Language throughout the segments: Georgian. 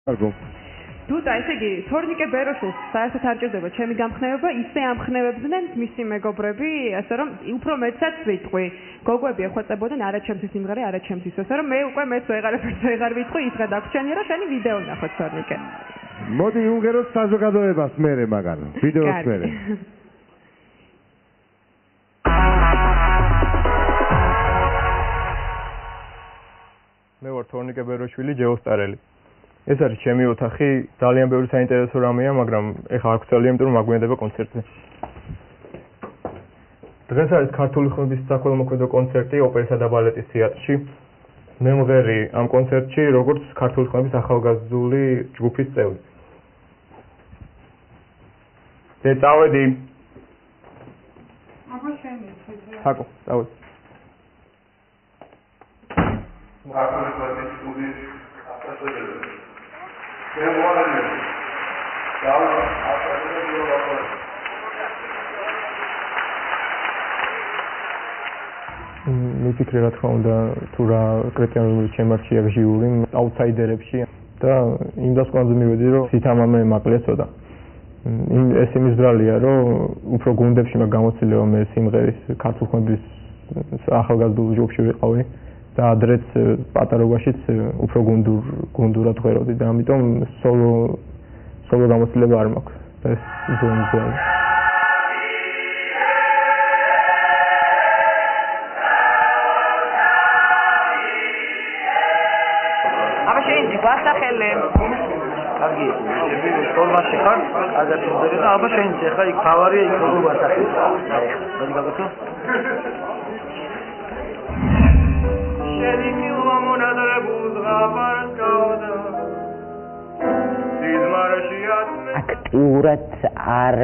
Თუთა, ესე იგი, თორნიკე ბეროშულს საერთოდ არ ჭირდება ჩემი გამხნევება, ისე ამხნევებდნენ მისი მეგობრები, ასე რომ უფრო მეცაც ვიტყვი. გოგვები ეხვეწებოდნენ არა ჩემს სიმღერა, არა ჩემს ის, ასე რომ მე უკვე მეც ვეღარ ვიტყვი, ის რა დაგვრჩენია, რომ შენი ვიდეო ნახო თორნიკე. მოდი ვუმღეროთ საზოგადოებას მერე მაგარ, ვიდეოს მერე. მე ვარ თორნიკე ბეროშვილი, ჯეოსტარელი. ეს არის ჩემი ოთახი, ძალიან ბევრი საინტერესო რამეა, მაგრამ ეხლა არ გვწევია, იმიტომ რომ მაგვიანდება კონცერტზე. დღეს არის ქართული ხმების საქველმოქმედო კონცერტი ოპერისა და ბალეტის თეატრში. მე მღერი ამ კონცერტში როგორც ქართული ხმების ახალგაზრდული ჯგუფის წევრი. წავედი. აბა შენი, ხაკო, წავედი. ქართული ხმების ჯგუფის ახალგაზრდული შემოვალე. მიფიქრე რა თქმა უნდა თუ რა კრიტერიუმები შემარჩია ჟიური აუთსაიდერებში და იმ დასკვნაზე მივედი რომ სითამამე მაკლია ცოტა. ეს იმის ბრალია რომ უფრო გუნდებში მაგ გამოცდილება მე სიმღერის ქართულ ხმების ახალგაზრდულ ჯგუფში ვიყავი და ადრეც პატარობაშიც უფრო გუნდურად ღვეროდი და ამიტომ სოლო გამოცდილება არ მაქვს. ეს უფრო მიზანია. გვასახელე. კარგი, ეს ფორმატი ხარ, აგერ თუნდები და აბა შენ ხა იქ თავარია იქ როგორ გვასახელე. მოდი გაგაცო. შენი მილვა მონადრებუს ღაბარსკავდა. აქტიურად არ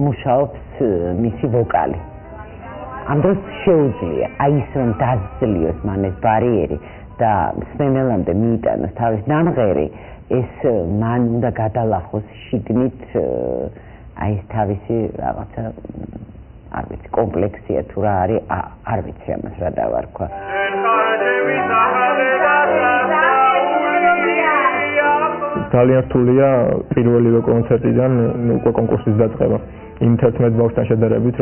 მუშაობს მისი ვოკალი. ამ დროს შეუძლია აი ის რომ დაძლიოს მან ეს ბარიერი და სმენელამდე მიიტანოს თავის ნამღერი, ეს მან უნდა გადალახოს შიგნით აი ეს თავისი რაღაცა არ ვიცი კომპლექსია თუ რა არის, არ ვიცი ამას რა დავარქვა. ძალიან რთულია პირველივე კონცერტიდან უკვე კონკურსის დაწყება. იმ 11 ბავშვთან შედარებით,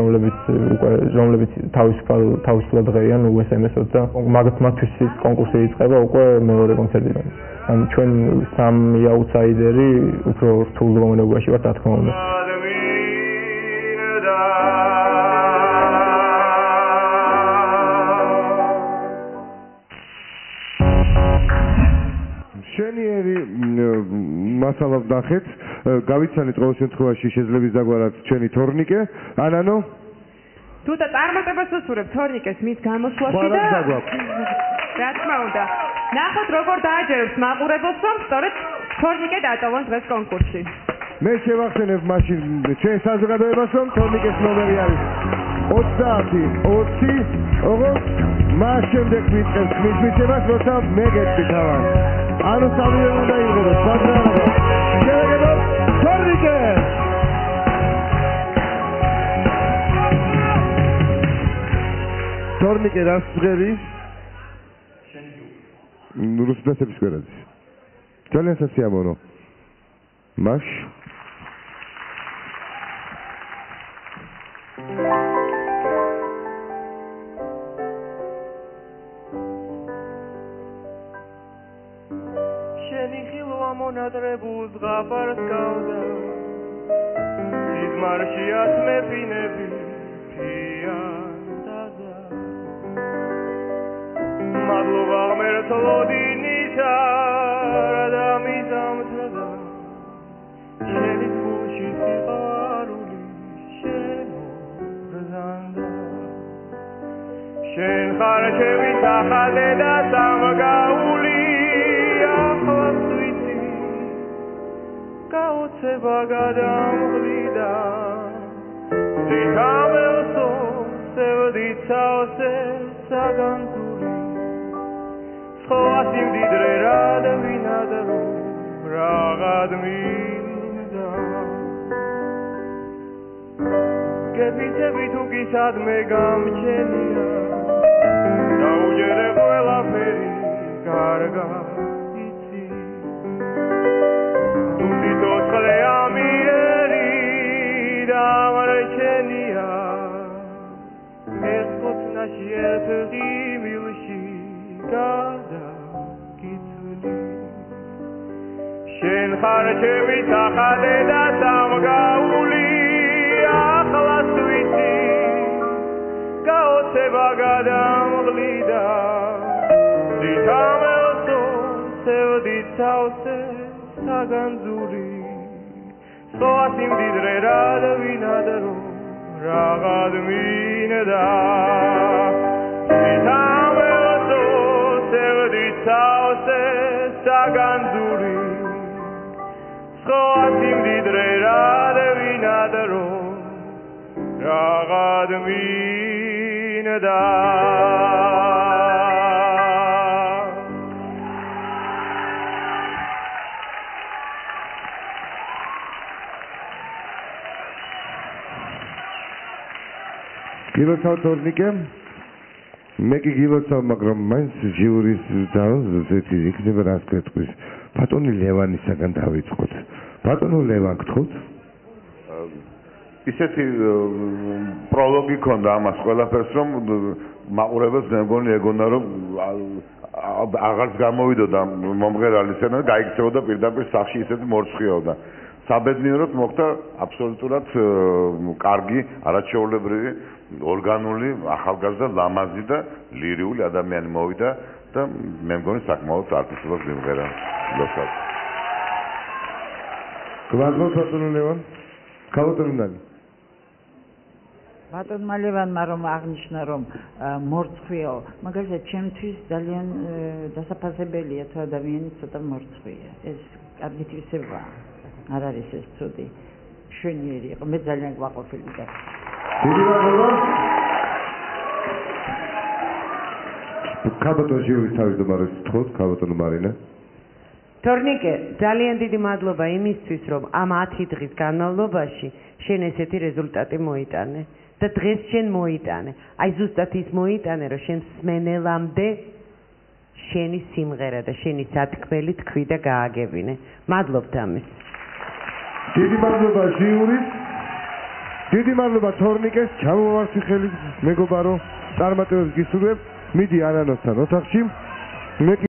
რომლებიც თავისუფლად ღერიან USMS-ს და მაგათმათვის კონკურსი იწყება უკვე მეორე კონცერტიდან. ან ჩვენ სამი აუთსაიდერი უფრო რთულ მომენტებში ვართ, რა თქმა უნდა. შენიერი მასალას ნახეთ, გავიცანეთ ყოველ შემთხვევაში შეძლების დაგვარად ჩვენი თორნიკე, ანანო? თუთა წარმატებას ვუსურებ თორნიკეს მის გამოსვლაში და რა თქმა უნდა, ნახოთ როგორ დააჯერებს მაყურებელს, რომ სწორედ თორნიკე დატოვონ დღეს კონკურსში. მე შევახსენებ მაშინ ჩვენ საზოგადოებას, რომ თორნიკეს ნომერი არის 30-20, ოღონდ მას შემდეგ ვიწყებს მის მიცემას, როცა მე გეტყვი თავად. ანუ სამივე უნდა იღებოს, მაგრამ შევეგებოთ თორნიკე! თორნიკე რას ჟღერი? რუსეთების გვერდზე. ძალიან სასიამოვნო. მაშ მონადრებუს ღაბარსკავდა სიზმარშიათ მეფინები ფიანდაზა მადლობა მერთლოდინისა და მიზამთრდა შენი გულში სიყვარული შემოგზანდა შენ ხარ ჩემი სახალე და სამგაული გაოცება გადამღლიდა დიქამელსო სევდიცაოსე საგანძური სხვა სიმდიდრე რად ვინადრო რაღაც მინდა გეფიცები თუ გისადმე გამჩენია დაუჯერე ყველაფერი კარგა იცი ცეცხლი მილში გადაგიცვლი შენ ხარ ჩემი სახალე და სამგაული ახლაც ვიცი გაოცება გადამღლიდა ძითამელსო სევდით თავზე საგანძური სხვა სიმდიდრე რად ვინადრო Ragad mineda Sitamelo sevdi tause saganduri Skoatim didre rade vinadaro Ragad mineda გილოცავ თორნიკე მე კი გილოცავ მაგრამ მაინც ჟიურის ძალზე იქნება რას გეტყვის ბატონი ლევანისაგან დავიწყოთ ბატონო ლევან გთხოვთ ისეთი პროლოგი ქონდა ამას ყველაფერს რომ მაყურებელს მე მგონი ეგონა რომ აღარც გამოვიდოდა მომღერალი სცენა გაიქცეოდა პირდაპირ სახში ისეთი მორცხიაოდა საბედნიეროდ მოხდა აბსოლუტურად კარგი არაჩვეულებრივი ორგანული ახალგაზრდა ლამაზი და ლირიული ადამიანი მოვიდა და მე მგონი საკმაოდ არტისტულად მიმღერა ლოცავ. გვაძლოთ ბატონო ლევან ქალბატონი ბატონმა ლევანმა რომ აღნიშნა რომ მორცხვიაო მაგალითად ჩემთვის ძალიან დასაფასებელია თუ ადამიანი ცოტა მორცხვია ეს კარგი თვისებაა არ არის ეს ცუდი შვენიერი იყო მე ძალიან გვაყოფილი და დიდი მადლობა ქალბატონი ჟიურის თავმჯდომარეს თხოვთ ქალბატონო მარინა თორნიკე ძალიან დიდი მადლობა იმისთვის რომ ამ 10 დღის განმავლობაში შენ ესეთი რეზულტატი მოიტანე და დღეს შენ მოიტანე აი ზუსტად ის მოიტანე რომ შენ სმენელამდე შენი სიმღერა და შენი სათქმელი თქვი და გააგებინე მადლობთ ამის დიდი მადლობა ჟიურის დიდი მადლობა თორნიკეს ჩამოვარჩი ხელი მეგობარო წარმატებებს გისურვებ მიდი ანანოსთან ოთახში მე